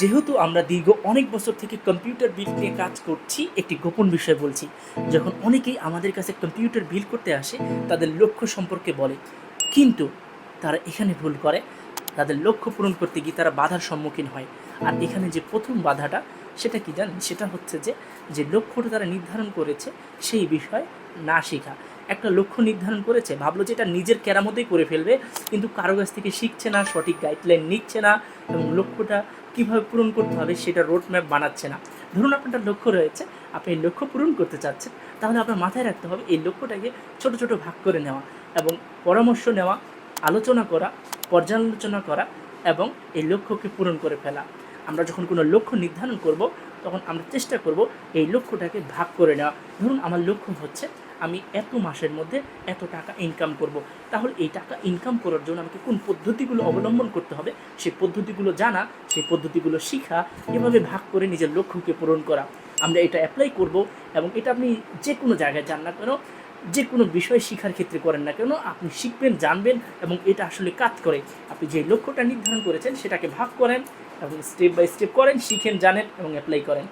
যেহেতু আমরা দীর্ঘ অনেক বছর থেকে কম্পিউটার বিল নিয়ে কাজ করছি, একটি গোপন বিষয় বলছি। যখন অনেকেই আমাদের কাছে কম্পিউটার বিল করতে আসে, তাদের লক্ষ্য সম্পর্কে বলে, কিন্তু তারা এখানে ভুল করে। তাদের লক্ষ্য পূরণ করতে গিয়ে তারা বাধার সম্মুখীন হয়। আর এখানে যে প্রথম বাধাটা, সেটা কি জানেন? সেটা হচ্ছে যে লক্ষ্যটা তারা নির্ধারণ করেছে সেই বিষয় না শেখা। একটা লক্ষ্য নির্ধারণ করেছে, ভাবলো যে এটা নিজের কেরামতেই করে ফেলবে, কিন্তু কারো কাছ থেকে শিখছে না, সঠিক গাইডলাইন নিচ্ছে না, এবং লক্ষ্যটা কীভাবে পূরণ করতে হবে সেটা রোড ম্যাপ বানাচ্ছে না। ধরুন আপনার একটা লক্ষ্য রয়েছে, আপনি এই লক্ষ্য পূরণ করতে চাচ্ছেন, তাহলে আপনার মাথায় রাখতে হবে এই লক্ষ্যটাকে ছোট ছোট ভাগ করে নেওয়া, এবং পরামর্শ নেওয়া, আলোচনা করা, পর্যালোচনা করা, এবং এই লক্ষ্যকে পূরণ করে ফেলা। আমরা যখন কোনো লক্ষ্য নির্ধারণ করব, তখন আমরা চেষ্টা করব এই লক্ষ্যটাকে ভাগ করে নেওয়া। ধরুন আমার লক্ষ্য হচ্ছে আমি এত মাসের মধ্যে এত টাকা ইনকাম করব, তাহলে এই টাকা ইনকাম করার জন্য আমাকে কোন পদ্ধতিগুলো অবলম্বন করতে হবে সেই পদ্ধতিগুলো জানা, সেই পদ্ধতিগুলো শেখা, এভাবে ভাগ করে নিজের লক্ষ্যকে পূরণ করা। আমরা এটা অ্যাপ্লাই করব, এবং এটা আপনি যে কোনো জায়গায় যান না কেন, যে কোনো বিষয় শেখার ক্ষেত্রে করেন না কেন, আপনি শিখবেন, জানবেন, এবং এটা আসলে কাজ করে। আপনি যে লক্ষ্যটা নির্ধারণ করেছেন সেটাকে ভাগ করেন এবং স্টেপ বাই স্টেপ করেন, শিখেন, জানেন এবং অ্যাপ্লাই করেন।